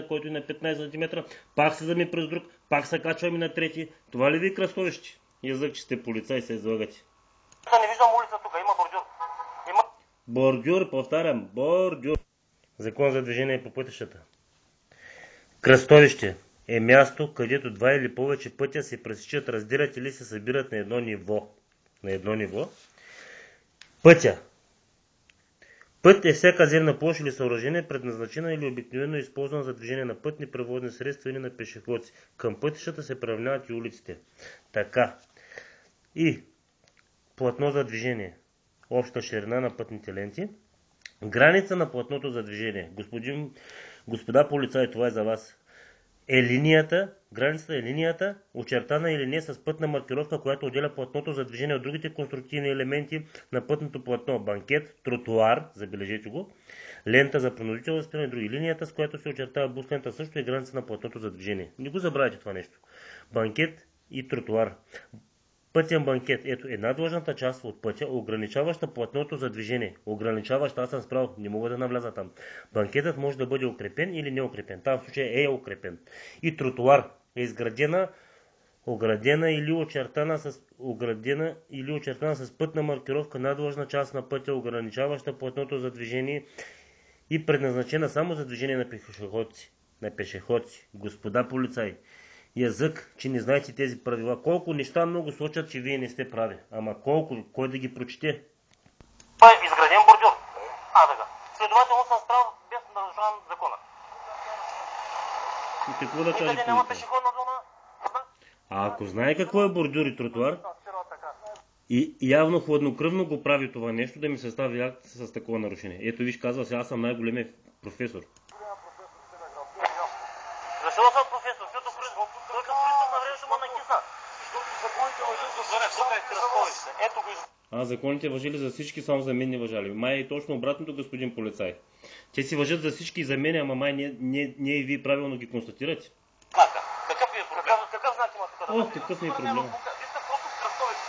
който е на 15 см, пак се зами през друг, пак се качваме на трети. Това ли ви кръстовище? Язък, че сте полицай, се излагате. Не виждам улица тук, има бордюр. Бордюр, повтарям, бордюр. Закон за движение по пътищата. Кръстовище е място, където два или повече пътя се пресичат, разделят или се събират на едно ниво. Пътя. Път е всяка земна площ или съоръжение, предназначена или обикновено използвана за движение на пътни превозни средства или на пешеходци. Към пътищата се приравняват и улиците. Така. И платно за движение. Обща ширина на пътните ленти. Граница на платното за движение. Господа полицаи, това е за вас. Границата е линията, очертана или не с пътна маркировка, която отделя платното за движение от другите конструктивни елементи на пътното платно. Банкет, тротуар, забележете го, лента за принудително спиране и други. Линията, с която се очертава бус лента, също е граница на платното за движение. Не го забравяйте това нещо. Банкет и тротуар. Пътен банкет. Ето една длъжната част от пътя, ограничаваща платното за движение. Ограничаваща, аз съм справил, не мога да навляза там. Банкетът може да бъде укрепен или неукрепен. Там в случая е укрепен. И тротуар е изградена, оградена или очертана с пътна маркировка надлъжна част на пътя, ограничаваща платното за движение и предназначена само за движение на пешеходци. Господа полицаи, язък, че не знаете тези правила. Колко неща много сочат, че вие не сте прави. Ама колко, кой да ги прочете? Това е изграден бордюр. Така. Следователно съм справ без да нарушавам закона. И какво да каже Никъде няма пешеходна зона. А ако знае какво е бордюр и тротуар, и явно хладнокръвно го прави това нещо, да ми състави акт с такова нарушение. Ето виж, казва се, аз съм най-големият професор. Защо съм професор? Защото Христос на време ще му накисна. Защото законите въжат за всички. Ето го. Законите въжили за всички, само за мен не въжали. Май е точно обратното, господин полицай. Те си въжат за всички и за мен, ама май не и вие правилно ги констатирате. Какъв е проблем? Какъв знак има тук? Какъв ми е проблем? Вие сте просто кръстовище.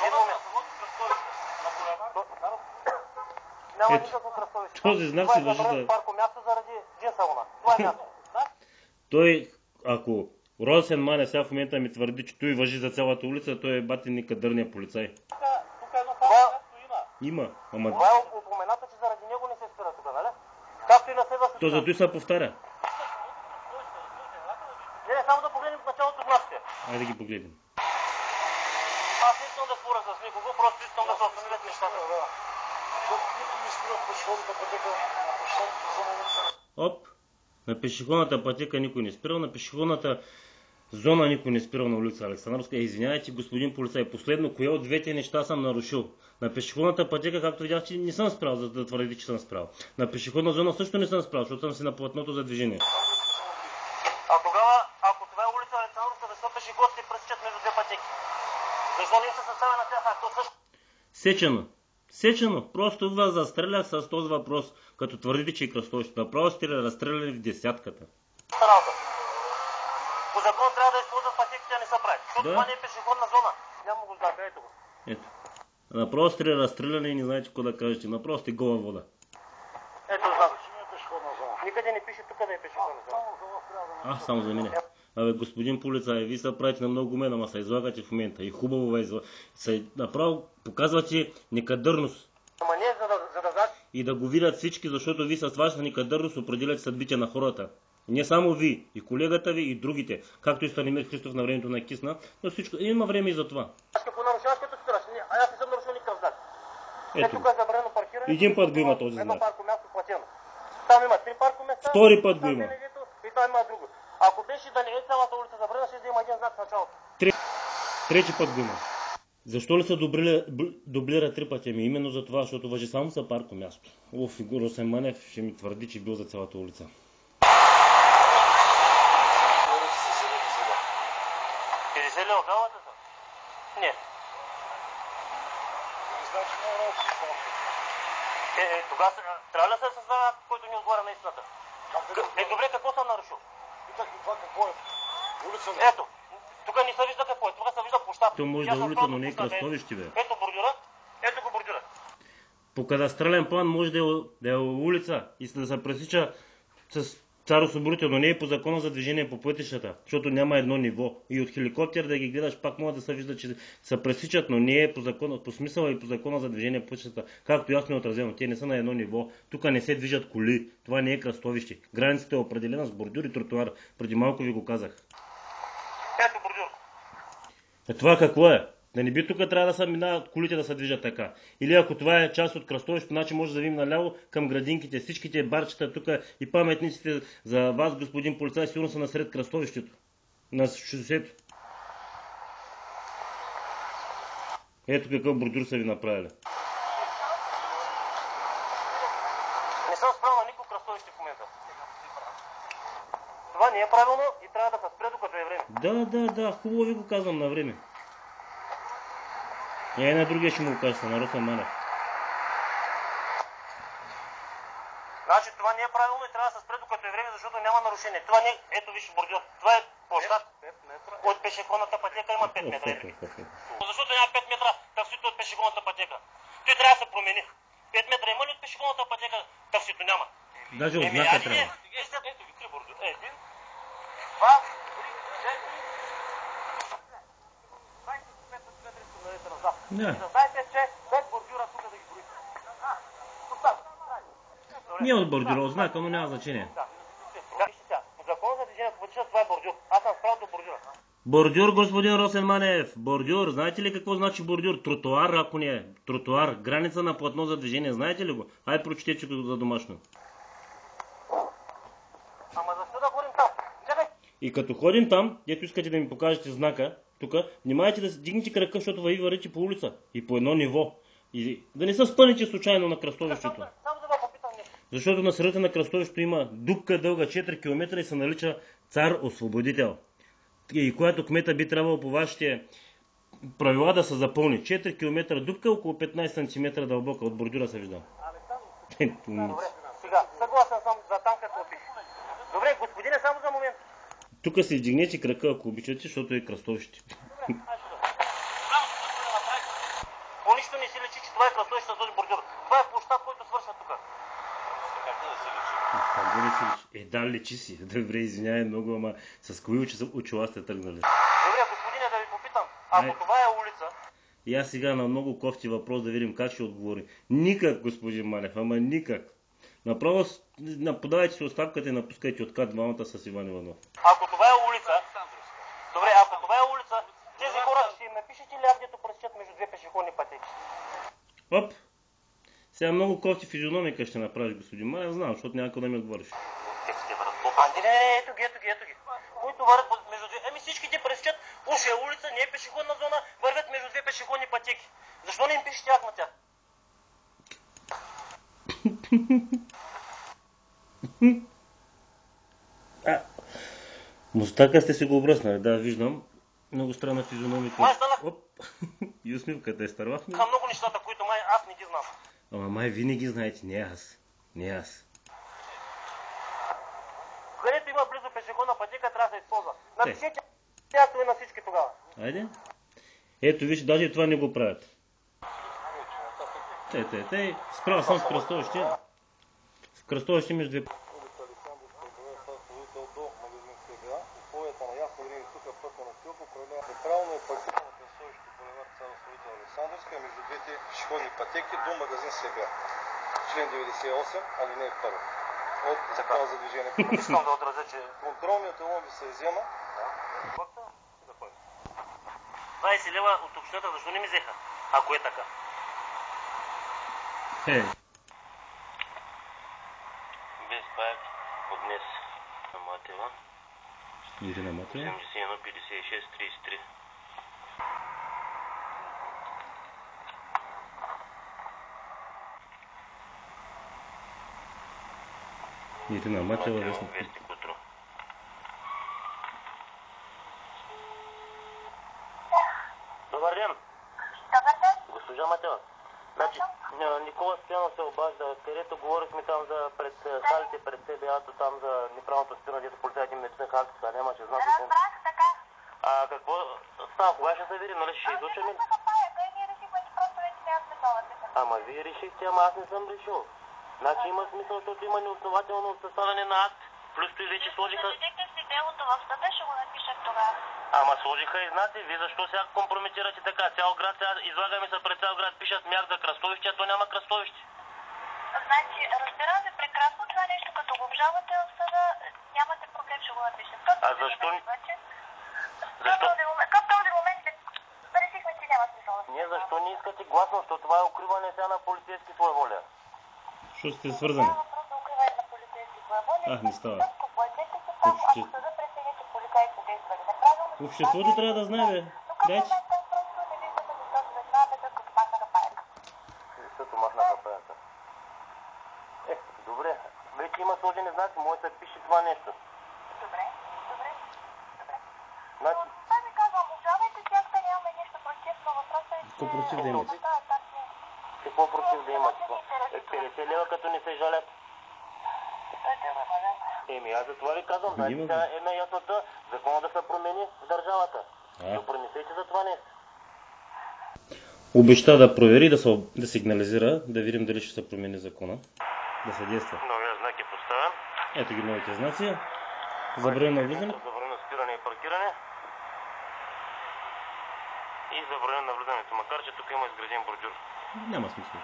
Един момент. Няма никакво кръстовище. Този знак се въжи за... Паркомясто заради джинса луна. Това е място. Той, ако Росен Мане сега в момента ми твърди, че той въжи за цялата улица, той е батен кадърния полицай. Тук едно паркомясто има. Ама... Това е упоменато, че заради него не се спира тук, нали? Както и на следващото. То зато и се повтаря. Не, само да погледнем в началото властите. Айде да ги погледнем. Аз не искам да споря с никого, просто искам да се осъмират нещата. Никой не спира в пешеходната пътека на пешеходната зона. Оп! На пешеходната пътека никой не спирал, на пешеходната зона никой не спирал на улица Александровска. Извинявайте, господин полицай, последно, кое от двете неща съм нарушил? На пешеходната пътека, както видях, че не съм спрял, за да твърди, че съм спрял. На пешеходна зона също не съм спрял, защото съм си на платното за движение. А тогава, ако това е улица Александровска, защо пешеходците пресичат между две пътеки? Защо не се съставя на тях акт? Сечено. Просто вас застрелях с този въпрос, като твърдите, че е кръстовище. Направо сте разстреляли в десятката. По закон трябва да използват пътеките, а не са прави. Защото това не е пешеходна зона. Няма го знака, ето го. Ето. Направо сте разстреляли и не знаете какво да кажете. Направо сте гола вода. Ето знак. Никъде не пише тук да е пешеходна зона. Само за мен. Абе, господин полицай, вие се правите на много мен, ама се излагате в момента. И хубаво направо показвате некадърност. Ама не за да знак. И да го видят всички, защото вие с вашата некадърност определяте съдбите на хората. Не само ви, и колегата ви, и другите. Както и Станимир Христов на времето на кисна, но всичко. Има време и за това. Аз какво нарушаваш, като спираш? Аз не съм нарушил никакъв знак. Ето. Тук е забранено паркиране. Един път го има този знак. Едно паркомясто платено. Там има 3 паркоместа. Втори път го има. И там има друго. Ако беше да не е цялата улица забранена, ще да има един знак в началото. Трети път го има. Защо ли се дублира 3 пъти? Именно за това, защото въжи само за паркомясто. Росен Манев ще ми твърди, че бил за цялата улица. Перезели обявата са? Не. Тогава трябва ли да се създава, който ни отговаря на истината? Добре, какво съм нарушил? Това какво е? Ето, тук не се вижда какво е, тук се вижда площадка. То може да е улица, но не е кръстовище, бе. Ето бордюра, ето го бордюра. По кадастрален план може да е улица и да се пресича с цар освободител, но не е по закона за движение по пътищата, защото няма едно ниво. И от хеликоптер да ги гледаш, пак могат да се вижда, че се пресичат, но не е по закона, по смисъла и по закона за движение по пътищата, както ясно е отразено. Те не са на едно ниво. Тук не се движат коли. Това не е кръстовище. Границата е определена с бордюр и тротуар. Преди малко ви го казах. Ето бордюр. Това какво е? Да не би тук трябва да се минават колите да се движат така. Или ако това е част от кръстовището, значи може да видим наляво към градинките, всичките барчета тук и паметниците за вас, господин полицай, сигурно са насред кръстовището, на шосето. Ето какъв бордюр са ви направили. Не съм справил на никакво кръстовище в момента. Това не е правилно и трябва да се спре докато е време. Да, хубаво ви го казвам на време. На другия ще му го кажа, на Росен Манев. Значи това не е правилно и трябва да се спре докато е време, защото няма нарушение. Това не е, ето виж бордюр. Това е площад. От пешеходната пътека има 5 метра. Защото няма 5 метра таксито от пешеходната пътека. Той трябва да се промени. 5 метра има ли от пешеходната пътека? Таксито няма. Даже от знака трябва. Ето ви 3 бордюр. 1, 2, 3, 4. Знаете, че 5 бордюра тук да ги броите. Не е от бордюра, от знака, но няма значение. По закона за движение по пътищата това е бордюр. Аз съм справил до бордюра. Бордюр, господин Росен Манев. Бордюр. Знаете ли какво значи бордюр? Тротуар, ако не е. Тротуар. Граница на платно за движение. Знаете ли го? Ай, прочетете го за домашно. Ама защо да ходим там? Чакай. И като ходим там, дето искате да ми покажете знака, тук, внимайте да дигнете крака, защото ви вървите по улица и по едно ниво. И да не се спънете случайно на кръстовището. Само да попитам нещо. Защото на средата на кръстовището има дупка дълга 4 км и се нарича цар освободител. И която кмета би трябвало по вашите правила да се запълни. 4 км дупка, около 15 см дълбока. От бордюра се виждам. Добре, сега, съгласен съм за там какво пише. Добре, господине, само за момент. Тук се издигнете крака, ако обичате, защото е кръстовище. По нищо не си лечи, че това е кръстовище с този бордюр. Това е площад, който свършва тук. Как да се лечи? Как да не си лечи? Да, лечи си. Добре, извинявай много, ама с кои очила сте тръгнали? Добре, господине, да ви попитам. Ако това е улица... И аз сега на много кофти въпрос да видим как ще отговори. Никак, господин Манев, ама никак. Направо подавайте си оставката и напускайте от двамата с Иван Иванов. Ако това е улица... Добре, ако това е улица, тези хора ще им напишете ли дето пресечат между две пешеходни пътеки? Оп! Сега много кофти физиономика ще направиш, господин Манев, знам, защото някой да ми отговориш. Не, ето ги. Които вървят между две... Всичките пресечат, уж е улица, не е пешеходна зона, вървят между две пешеходни пътеки. Защо не им пишете тях на тях? Мустака сте си го обръснали, да, виждам. Много странна физиономика. Май станах. Оп! И усмивката е старвахме. Много нещата, които май аз не ги знам. Ама май винаги знаете, не аз. Където има близо пешеходна пътека, трябва да се използва. Напишете тяхто на всички тогава. Айде. Ето виж, даже това не го правят. Справа съм с кръстовище. В кръстовище между две... Улица Александрска, града Съвсовител до магазин СБА. Условията на ясно време тук пътна настилка управлява централно и паркирано кръстовище по булевард Цар Освободител Александрска между двете пешеходни пътеки до магазин СБА. Член 98, алинея 1. От Закона за движение. Искам да отразя, че... Контролният талон ви се взема. 20 лева от общината, защо не ми взеха? Ако е така. Без пак от днес на Матева. Ирина Матева. 71, 56, 33. Ирина Матева, вестник. Добър ден. Госпожа Матева. Значи, Никола Стоянов се обажда, където говорихме там за пред салите, пред СБА-то, там за неправилното спиране, дето полицайите ми ръчнаха акцията, нямаше знак. Разбрах, така. Какво става? Кога ще се видим, нали ще излучаме? Ами, тук пая, той ние решихме, че просто вече няма смисъл да се. Ама вие решихте, ама аз не съм решил. Значи има смисъл, защото има неоснователно съставяне на акт. Плюс той вече сложиха... Заведете си делото в съда, ще го напишат тогава. Ама сложиха и знаци. Вие защо сега компрометирате така? Цял град сега излагаме се пред цял град, пишат мяк за кръстовище, а то няма кръстовище. Значи, разбирам ви прекрасно това нещо, като го обжалвате в съда, нямате проблем, ще го напишем. А защо? Към този момент решихме, че няма смисъл. Ние защо не искате гласно? Защото това е укриване сега на полицейски своеволия. Що сте свързани? Това е въпрос за укриване на полицейски своеволия. Не става. Платете се само, ако съда прецени, че полицаите действали неправилно. Обществото трябва да знае, бе. Дайте. Просто не виждате защото веднага като махнаха паека. Защото махнаха паека. Добре. Вече има сложени знаци, може да пише това нещо. Добре. Значи... Това ви казвам, обжалвайте си, ако нямаме нищо против, но въпросът е, че... Какво против да имате? Какво против да имате? 50 лева като не се жалят. Аз за това ви казвам, дайте сега една яснота, закона да се промени в държавата. Допринесете за това нещо. Обеща да провери, да сигнализира, да видим дали ще се промени закона, да се действа. Новия знак е поставен. Ето ги новите знаци. Забранено влизане. Забранено спиране и паркиране. И забранено на влизането, макар че тук има изграден бордюр. Няма смисъл.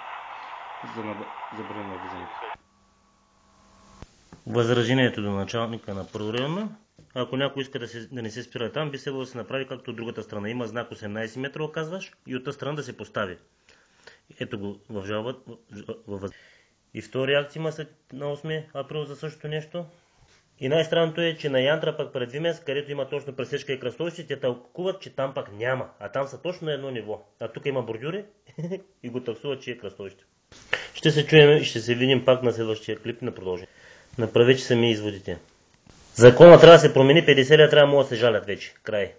Забранено влизането. Възражението до началника на първо районно. Ако някой иска да не се спира там, би следвало да се направи както от другата страна. Има знак 18 метра, оказваш, и от тази страна да се постави. Ето го в жалба. И втори акт има след на 8 април за същото нещо. И най-странното е, че на Янтра пък пред Вимес, където има точно пресечка и кръстовище, те тълкуват, че там пък няма. А там са точно на едно ниво. А тук има бордюри и го таксуват, че е кръстовище. Ще се чуем и ще се видим пак на следващия клип на продължение. Направете сами изводите. Закона трябва да се промени, 50 лева трябва да могат да се жалят вече. Край.